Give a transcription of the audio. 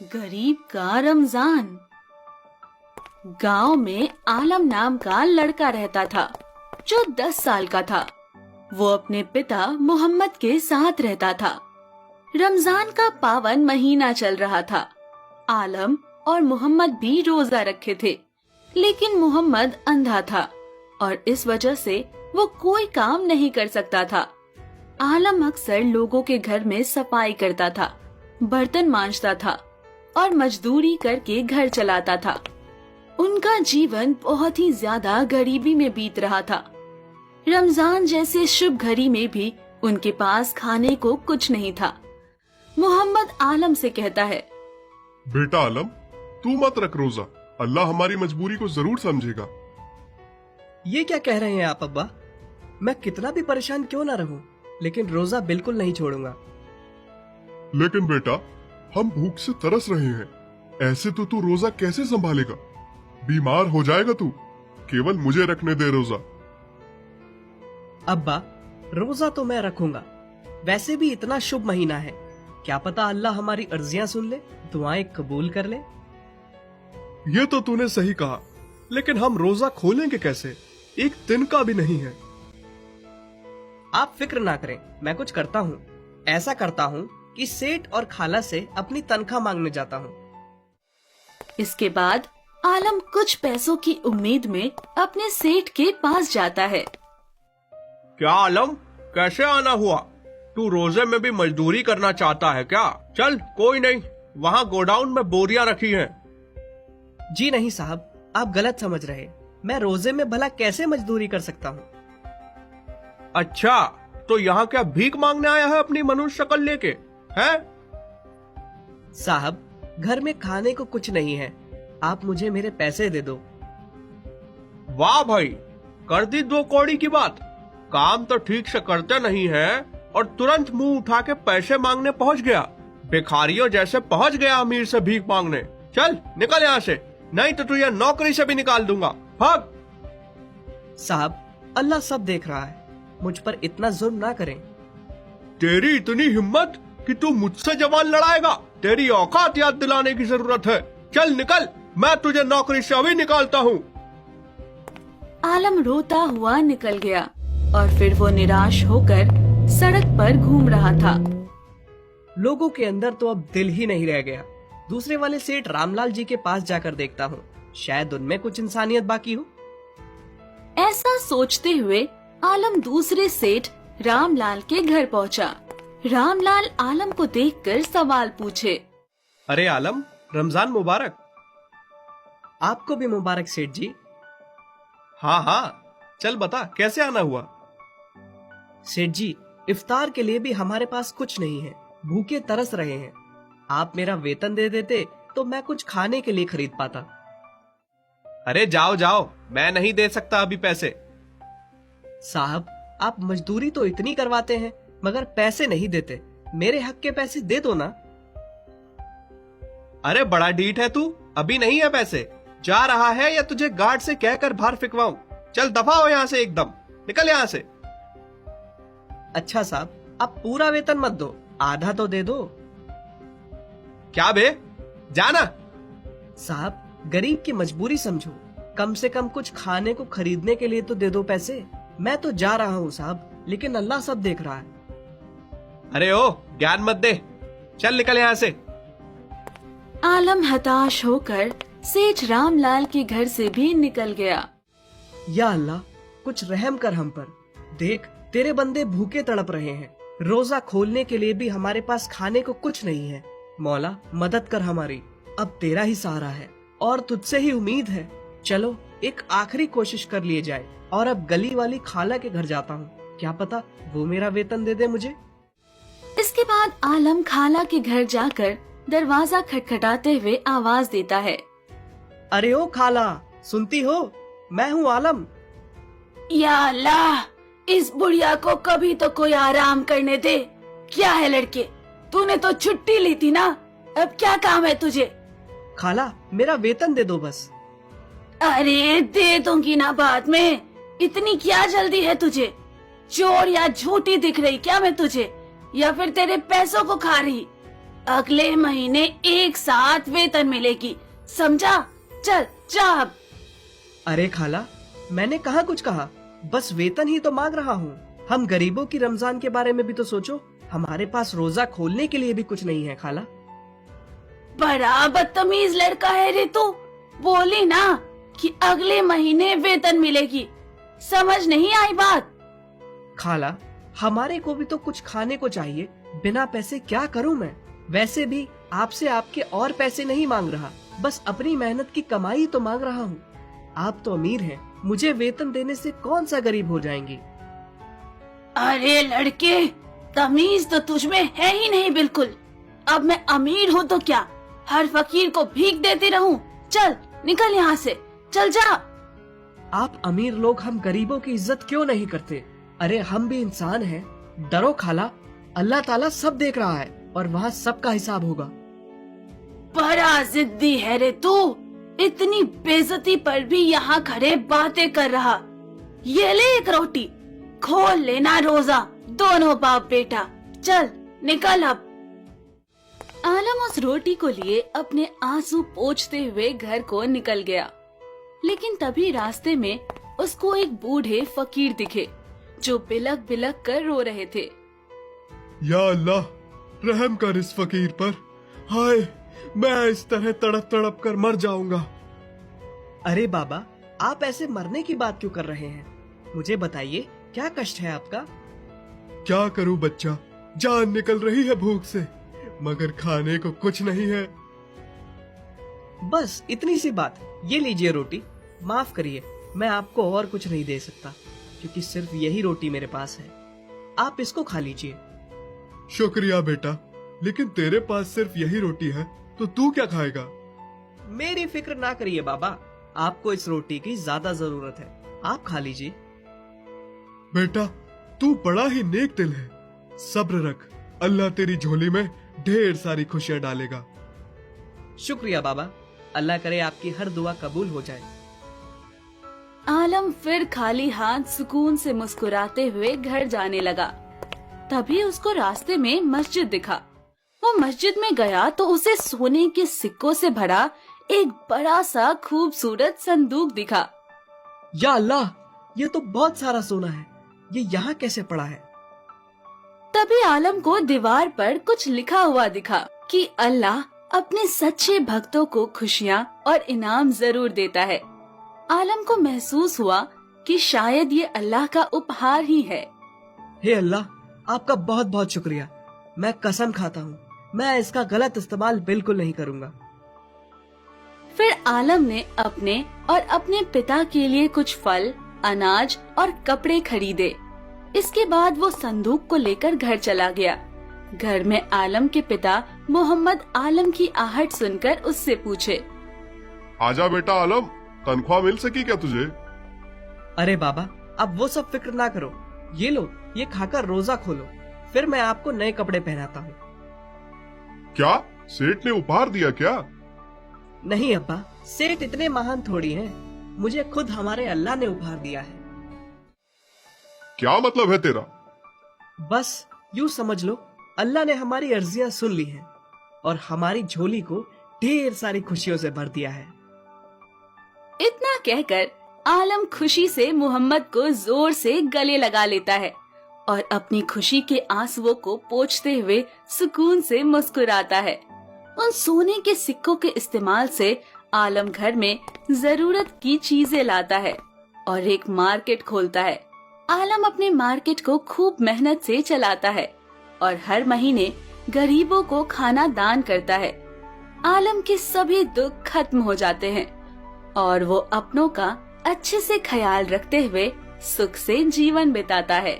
गरीब का रमजान। गांव में आलम नाम का लड़का रहता था जो 10 साल का था। वो अपने पिता मोहम्मद के साथ रहता था। रमजान का पावन महीना चल रहा था। आलम और मोहम्मद भी रोजा रखे थे, लेकिन मोहम्मद अंधा था और इस वजह से वो कोई काम नहीं कर सकता था। आलम अक्सर लोगों के घर में सफाई करता था, बर्तन मांजता था और मजदूरी करके घर चलाता था। उनका जीवन बहुत ही ज्यादा गरीबी में बीत रहा था। रमजान जैसे शुभ घड़ी में भी उनके पास खाने को कुछ नहीं था। मोहम्मद आलम से कहता है, बेटा आलम, तू मत रख रोजा, अल्लाह हमारी मजबूरी को जरूर समझेगा। ये क्या कह रहे हैं आप अब्बा? मैं कितना भी परेशान क्यों ना रहूं, लेकिन रोजा बिल्कुल नहीं छोड़ूंगा। लेकिन बेटा, हम भूख से तरस रहे हैं, ऐसे तो तू रोजा कैसे संभालेगा? बीमार हो जाएगा तू। केवल मुझे रखने दे रोजा। अब्बा, रोजा तो मैं रखूंगा। वैसे भी इतना शुभ महीना है, क्या पता अल्लाह हमारी अर्जियां सुन ले, दुआएं कबूल कर ले। ये तो तूने सही कहा, लेकिन हम रोजा खोलेंगे कैसे? एक दिन का भी नहीं है। आप फिक्र ना करें, मैं कुछ करता हूँ। ऐसा करता हूँ कि सेठ और खाला से अपनी तनख्वाह मांगने जाता हूँ। इसके बाद आलम कुछ पैसों की उम्मीद में अपने सेठ के पास जाता है। क्या आलम, कैसे आना हुआ? तू रोजे में भी मजदूरी करना चाहता है क्या? चल कोई नहीं, वहाँ गोडाउन में बोरियां रखी हैं। जी नहीं साहब, आप गलत समझ रहे। मैं रोजे में भला कैसे मजदूरी कर सकता हूँ? अच्छा, तो यहाँ क्या भीख मांगने आया है अपनी मनुष्य शक्ल लेके? हैं? साहब, घर में खाने को कुछ नहीं है, आप मुझे मेरे पैसे दे दो। वाह भाई, कर दी 2 कौड़ी की बात। काम तो ठीक से करते नहीं है और तुरंत मुंह उठा के पैसे मांगने पहुंच गया। भिखारियों जैसे पहुंच गया अमीर से भीख मांगने। चल निकल यहाँ से, नहीं तो तुझे नौकरी से भी निकाल दूंगा। भाग। साहब, अल्लाह सब देख रहा है, मुझ पर इतना जुल्म ना करें। तेरी इतनी हिम्मत कि तू मुझसे जवान लड़ाएगा? तेरी औकात याद दिलाने की जरूरत है। चल निकल, मैं तुझे नौकरी से अभी निकालता हूँ। आलम रोता हुआ निकल गया और फिर वो निराश होकर सड़क पर घूम रहा था। लोगों के अंदर तो अब दिल ही नहीं रह गया। दूसरे वाले सेठ रामलाल जी के पास जाकर देखता हूँ, शायद उनमें कुछ इंसानियत बाकी हो। ऐसा सोचते हुए आलम दूसरे सेठ रामलाल के घर पहुंचा। रामलाल आलम को देखकर सवाल पूछे। अरे आलम, रमजान मुबारक। आपको भी मुबारक सेठ जी। हाँ हाँ, चल बता कैसे आना हुआ? सेठ जी, इफ्तार के लिए भी हमारे पास कुछ नहीं है, भूखे तरस रहे हैं। आप मेरा वेतन दे देते तो मैं कुछ खाने के लिए खरीद पाता। अरे जाओ जाओ, मैं नहीं दे सकता अभी पैसे। साहब, आप मजदूरी तो इतनी करवाते हैं मगर पैसे नहीं देते। मेरे हक के पैसे दे दो ना। अरे बड़ा ढीठ है तू, अभी नहीं है पैसे। जा रहा है या तुझे गार्ड से कहकर बाहर फिकवाऊं? चल दफा हो यहाँ से, एकदम निकल यहाँ से। अच्छा साहब, आप पूरा वेतन मत दो, आधा तो दे दो। क्या बे, जाना। साहब, गरीब की मजबूरी समझो, कम से कम कुछ खाने को खरीदने के लिए तो दे दो पैसे। मैं तो जा रहा हूँ साहब, लेकिन अल्लाह सब देख रहा है। अरे ओ, ज्ञान मत दे, चल निकल यहाँ से। आलम हताश होकर सेठ रामलाल के घर से भी निकल गया। या अल्लाह, कुछ रहम कर हम पर। देख, तेरे बंदे भूखे तड़प रहे हैं। रोजा खोलने के लिए भी हमारे पास खाने को कुछ नहीं है। मौला, मदद कर हमारी। अब तेरा ही सहारा है और तुझसे ही उम्मीद है। चलो एक आखिरी कोशिश कर लिए जाए। और अब गली वाली खाला के घर जाता हूँ, क्या पता वो मेरा वेतन दे दे मुझे। इसके बाद आलम खाला के घर जाकर दरवाजा खटखटाते हुए आवाज देता है। अरे ओ खाला, सुनती हो? मैं हूँ आलम। या अल्लाह, इस बुढ़िया को कभी तो कोई आराम करने दे। क्या है लड़के, तूने तो छुट्टी ली थी ना, अब क्या काम है तुझे? खाला, मेरा वेतन दे दो बस। अरे दे दूंगी ना बाद में, इतनी क्या जल्दी है तुझे? चोर या झूठी दिख रही क्या मैं तुझे, या फिर तेरे पैसों को खा रही? अगले महीने एक साथ वेतन मिलेगी, समझा? चल जा अब। अरे खाला, मैंने कहाँ कुछ कहा, बस वेतन ही तो मांग रहा हूँ। हम गरीबों की रमजान के बारे में भी तो सोचो, हमारे पास रोजा खोलने के लिए भी कुछ नहीं है खाला। बड़ा बदतमीज लड़का है रे तू। बोली ना कि अगले महीने वेतन मिलेगी, समझ नहीं आई बात? खाला, हमारे को भी तो कुछ खाने को चाहिए, बिना पैसे क्या करूं मैं? वैसे भी आपसे आपके और पैसे नहीं मांग रहा, बस अपनी मेहनत की कमाई तो मांग रहा हूँ। आप तो अमीर हैं, मुझे वेतन देने से कौन सा गरीब हो जाएंगे? अरे लड़के, तमीज तो तुझमें है ही नहीं बिल्कुल। अब मैं अमीर हूँ तो क्या, हर फकीर को भीख देती रहूं? चल निकल यहाँ से, चल जा। आप अमीर लोग हम गरीबों की इज्जत क्यों नहीं करते? अरे हम भी इंसान हैं। डरो खाला, अल्लाह ताला सब देख रहा है और वहाँ सबका हिसाब होगा। बड़ा जिद्दी है रे तू, इतनी बेइज्जती पर भी यहाँ खड़े बातें कर रहा। ये ले एक रोटी, खोल लेना रोजा, दोनों बाप बेटा। चल निकल अब। आलम उस रोटी को लिए अपने आंसू पोंछते हुए घर को निकल गया, लेकिन तभी रास्ते में उसको एक बूढ़े फकीर दिखे जो बिलक बिलक कर रो रहे थे। या अल्लाह, रहम कर इस फकीर पर। हाय, मैं इस तरह तड़प तड़प कर मर जाऊंगा। अरे बाबा, आप ऐसे मरने की बात क्यों कर रहे हैं? मुझे बताइए, क्या कष्ट है आपका? क्या करूं बच्चा, जान निकल रही है भूख से, मगर खाने को कुछ नहीं है। बस इतनी सी बात, ये लीजिए रोटी। माफ करिए, मैं आपको और कुछ नहीं दे सकता, क्योंकि सिर्फ यही रोटी मेरे पास है। आप इसको खा लीजिए। शुक्रिया बेटा, लेकिन तेरे पास सिर्फ यही रोटी है तो तू क्या खाएगा? मेरी फिक्र ना करिए बाबा, आपको इस रोटी की ज्यादा जरूरत है, आप खा लीजिए। बेटा, तू बड़ा ही नेक दिल है। सब्र रख, अल्लाह तेरी झोली में ढेर सारी खुशियां डालेगा। शुक्रिया बाबा, अल्लाह करे आपकी हर दुआ कबूल हो जाए। आलम फिर खाली हाथ सुकून से मुस्कुराते हुए घर जाने लगा। तभी उसको रास्ते में मस्जिद दिखा। वो मस्जिद में गया तो उसे सोने के सिक्कों से भरा एक बड़ा सा खूबसूरत संदूक दिखा। या अल्लाह, ये तो बहुत सारा सोना है, ये यहाँ कैसे पड़ा है? तभी आलम को दीवार पर कुछ लिखा हुआ दिखा कि अल्लाह अपने सच्चे भक्तों को खुशियाँ और इनाम जरूर देता है। आलम को महसूस हुआ कि शायद ये अल्लाह का उपहार ही है। हे अल्लाह, आपका बहुत बहुत शुक्रिया। मैं कसम खाता हूँ, मैं इसका गलत इस्तेमाल बिल्कुल नहीं करूँगा। फिर आलम ने अपने और अपने पिता के लिए कुछ फल, अनाज और कपड़े खरीदे। इसके बाद वो संदूक को लेकर घर चला गया। घर में आलम के पिता मोहम्मद आलम की आहट सुनकर उससे पूछे, आजा बेटा आलम, तनख्वाह मिल सकी क्या तुझे? अरे बाबा, अब वो सब फिक्र ना करो। ये लो, ये खाकर रोजा खोलो, फिर मैं आपको नए कपड़े पहनाता हूँ। क्या सेठ ने उपहार दिया क्या? नहीं अब्बा, सेठ इतने महान थोड़ी हैं, मुझे खुद हमारे अल्लाह ने उपहार दिया है। क्या मतलब है तेरा? बस यूँ समझ लो, अल्लाह ने हमारी अर्जियां सुन ली हैं और हमारी झोली को ढेर सारी खुशियों से भर दिया है। इतना कहकर आलम खुशी से मोहम्मद को जोर से गले लगा लेता है और अपनी खुशी के आंसुओं को पोंछते हुए सुकून से मुस्कुराता है। उन सोने के सिक्कों के इस्तेमाल से आलम घर में जरूरत की चीजें लाता है और एक मार्केट खोलता है। आलम अपने मार्केट को खूब मेहनत से चलाता है और हर महीने गरीबों को खाना दान करता है। आलम के सभी दुख खत्म हो जाते हैं और वो अपनों का अच्छे से ख्याल रखते हुए सुख से जीवन बिताता है।